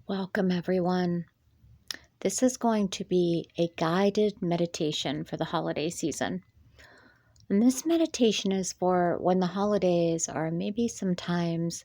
Welcome, everyone. This is going to be a guided meditation for the holiday season. And this meditation is for when the holidays are maybe sometimes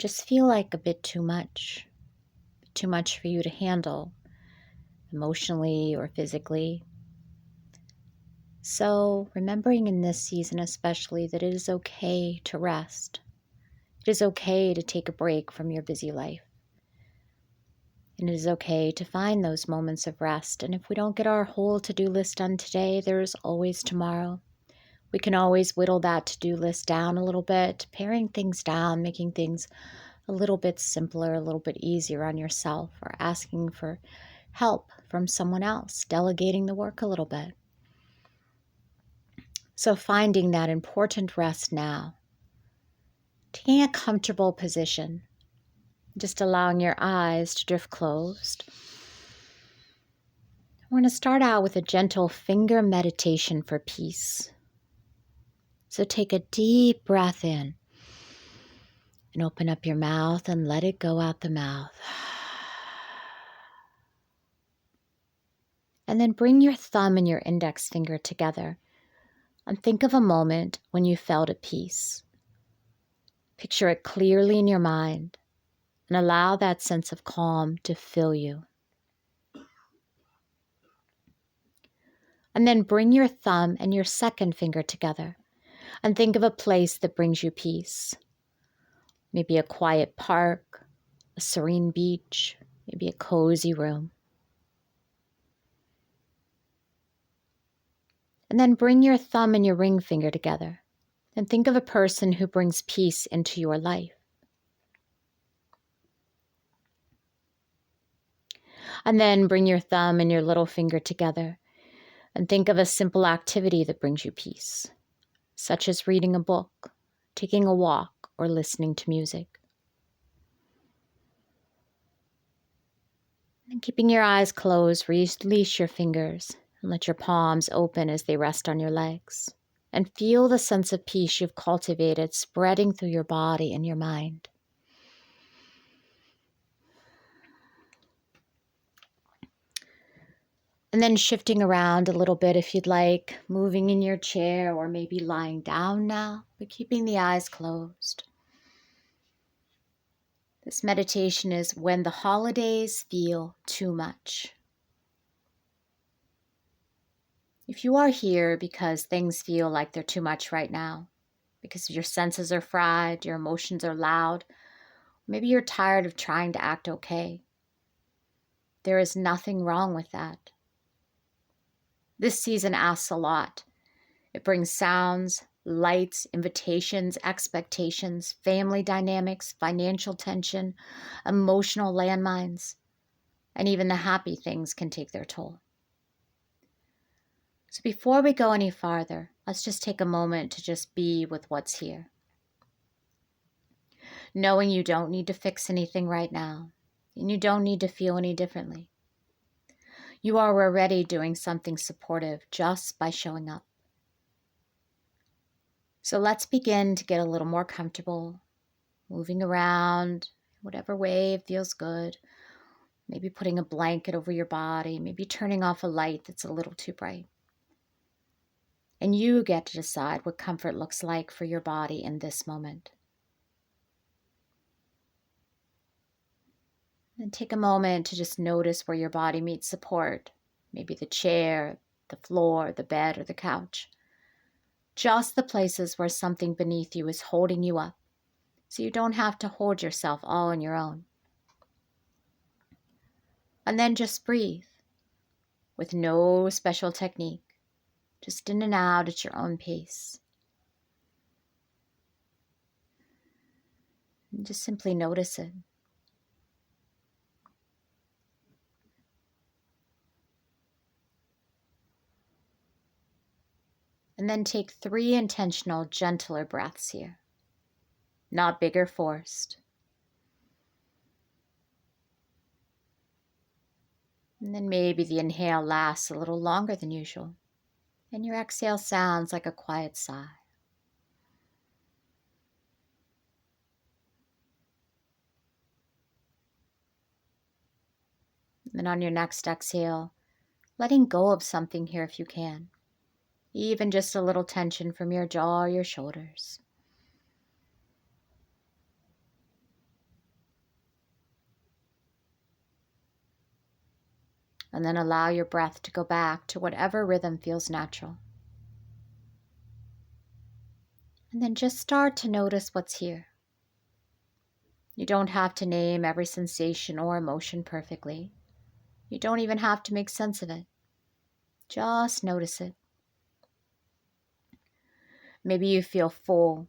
just feel like a bit too much for you to handle emotionally or physically. So, remembering in this season especially that it is okay to rest. It is okay to take a break from your busy life. And it is okay to find those moments of rest. And if we don't get our whole to-do list done today, there is always tomorrow. We can always whittle that to-do list down a little bit, paring things down, making things a little bit simpler, a little bit easier on yourself, or asking for help from someone else, delegating the work a little bit. So finding that important rest now, taking a comfortable position, just allowing your eyes to drift closed. We're going to start out with a gentle finger meditation for peace. So take a deep breath in and open up your mouth and let it go out the mouth. And then bring your thumb and your index finger together and think of a moment when you felt at peace. Picture it clearly in your mind and allow that sense of calm to fill you. And then bring your thumb and your second finger together and think of a place that brings you peace. Maybe a quiet park, a serene beach, maybe a cozy room. And then bring your thumb and your ring finger together and think of a person who brings peace into your life. And then bring your thumb and your little finger together and think of a simple activity that brings you peace, such as reading a book, taking a walk, or listening to music. And keeping your eyes closed, release your fingers and let your palms open as they rest on your legs. And feel the sense of peace you've cultivated spreading through your body and your mind. And then shifting around a little bit if you'd like, moving in your chair or maybe lying down now, but keeping the eyes closed. This meditation is when the holidays feel too much. If you are here because things feel like they're too much right now, because your senses are fried, your emotions are loud, maybe you're tired of trying to act okay, there is nothing wrong with that. This season asks a lot. It brings sounds, lights, invitations, expectations, family dynamics, financial tension, emotional landmines, and even the happy things can take their toll. So before we go any farther, let's just take a moment to just be with what's here. Knowing you don't need to fix anything right now, and you don't need to feel any differently. You are already doing something supportive just by showing up. So let's begin to get a little more comfortable, moving around, whatever way feels good. Maybe putting a blanket over your body, maybe turning off a light that's a little too bright. And you get to decide what comfort looks like for your body in this moment. And take a moment to just notice where your body meets support, maybe the chair, the floor, the bed, or the couch. Just the places where something beneath you is holding you up, so you don't have to hold yourself all on your own. And then just breathe, with no special technique, just in and out at your own pace. And just simply notice it. And then take 3 intentional, gentler breaths here. Not big or forced. And then maybe the inhale lasts a little longer than usual. And your exhale sounds like a quiet sigh. And on your next exhale, letting go of something here if you can. Even just a little tension from your jaw or your shoulders. And then allow your breath to go back to whatever rhythm feels natural. And then just start to notice what's here. You don't have to name every sensation or emotion perfectly. You don't even have to make sense of it. Just notice it. Maybe you feel full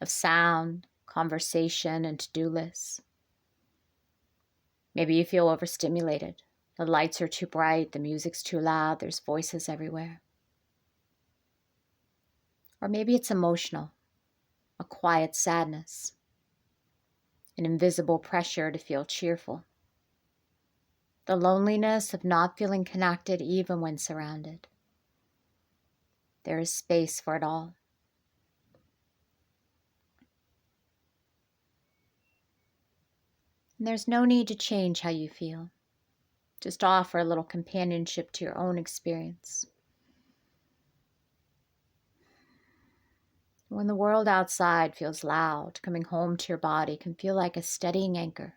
of sound, conversation, and to-do lists. Maybe you feel overstimulated. The lights are too bright, the music's too loud, there's voices everywhere. Or maybe it's emotional, a quiet sadness, an invisible pressure to feel cheerful. The loneliness of not feeling connected even when surrounded. There is space for it all. And there's no need to change how you feel. Just offer a little companionship to your own experience. When the world outside feels loud, coming home to your body can feel like a steadying anchor.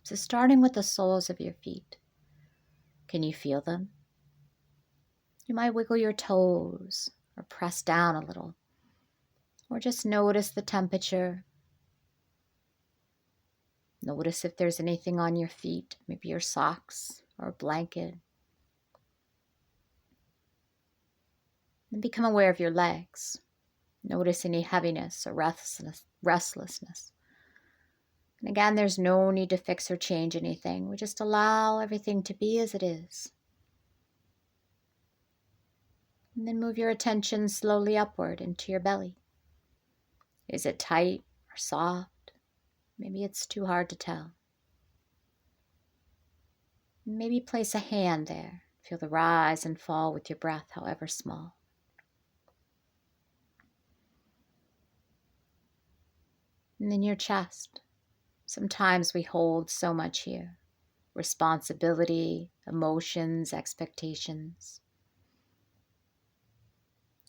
So starting with the soles of your feet. Can you feel them? You might wiggle your toes or press down a little. Or just notice the temperature. Notice if there's anything on your feet, maybe your socks or a blanket. And become aware of your legs. Notice any heaviness or restlessness. And again, there's no need to fix or change anything. We just allow everything to be as it is. And then move your attention slowly upward into your belly. Is it tight or soft? Maybe it's too hard to tell. Maybe place a hand there. Feel the rise and fall with your breath, however small. And then your chest. Sometimes we hold so much here. Responsibility, emotions, expectations.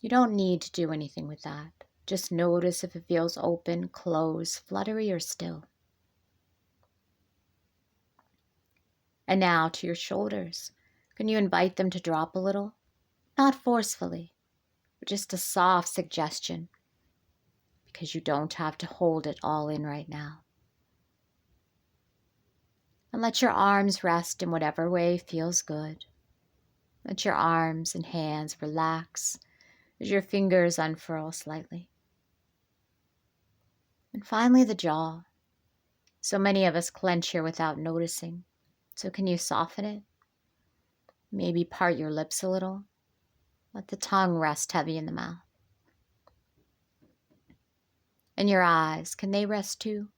You don't need to do anything with that. Just notice if it feels open, closed, fluttery, or still. And now to your shoulders. Can you invite them to drop a little? Not forcefully, but just a soft suggestion, because you don't have to hold it all in right now. And let your arms rest in whatever way feels good. Let your arms and hands relax as your fingers unfurl slightly. And finally, the jaw. So many of us clench here without noticing. So can you soften it? Maybe part your lips a little. Let the tongue rest heavy in the mouth. And your eyes, can they rest too?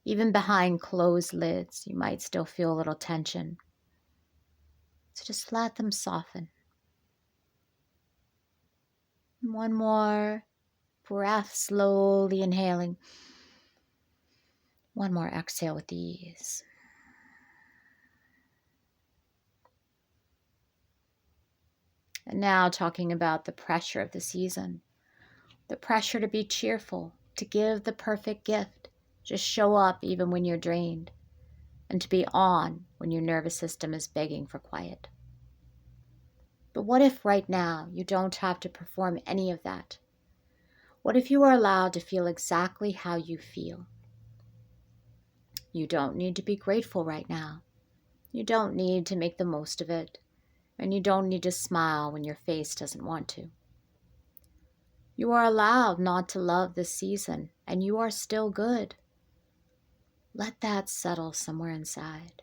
Even behind closed lids, you might still feel a little tension. So just let them soften. One more breath, slowly inhaling. One more exhale with ease. And now talking about the pressure of the season. The pressure to be cheerful, to give the perfect gift, just show up even when you're drained, and to be on when your nervous system is begging for quiet. But what if right now you don't have to perform any of that? What if you are allowed to feel exactly how you feel? You don't need to be grateful right now. You don't need to make the most of it, and you don't need to smile when your face doesn't want to. You are allowed not to love this season, and you are still good. Let that settle somewhere inside.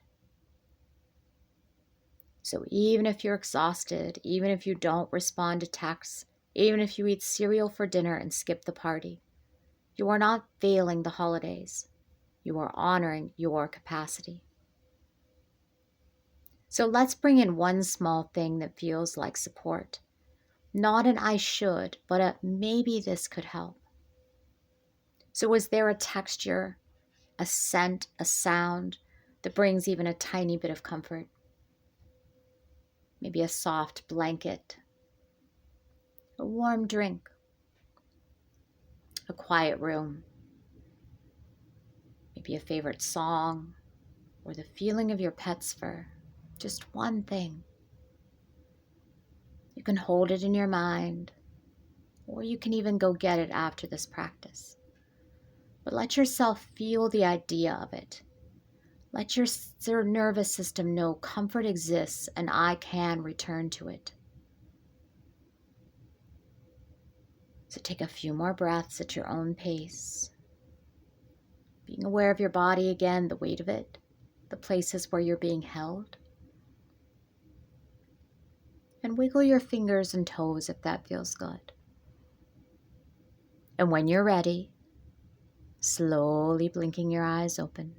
So even if you're exhausted, even if you don't respond to texts, even if you eat cereal for dinner and skip the party, you are not failing the holidays. You are honoring your capacity. So let's bring in one small thing that feels like support. Not an I should, but a maybe this could help. So is there a texture, a scent, a sound that brings even a tiny bit of comfort. Maybe a soft blanket, a warm drink, a quiet room, maybe a favorite song, or the feeling of your pet's fur. Just one thing. You can hold it in your mind, or you can even go get it after this practice. But let yourself feel the idea of it. Let your nervous system know comfort exists and I can return to it. So take a few more breaths at your own pace. Being aware of your body again, the weight of it, the places where you're being held. And wiggle your fingers and toes if that feels good. And when you're ready, slowly blinking your eyes open.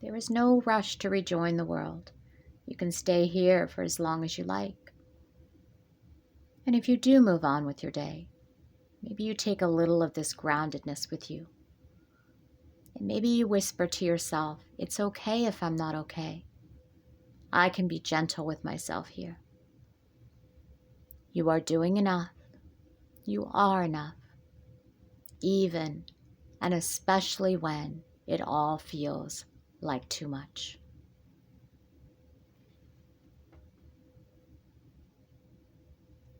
There is no rush to rejoin the world. You can stay here for as long as you like. And if you do move on with your day, maybe you take a little of this groundedness with you. And maybe you whisper to yourself, it's okay if I'm not okay. I can be gentle with myself here. You are doing enough. You are enough. Even and especially when it all feels like too much.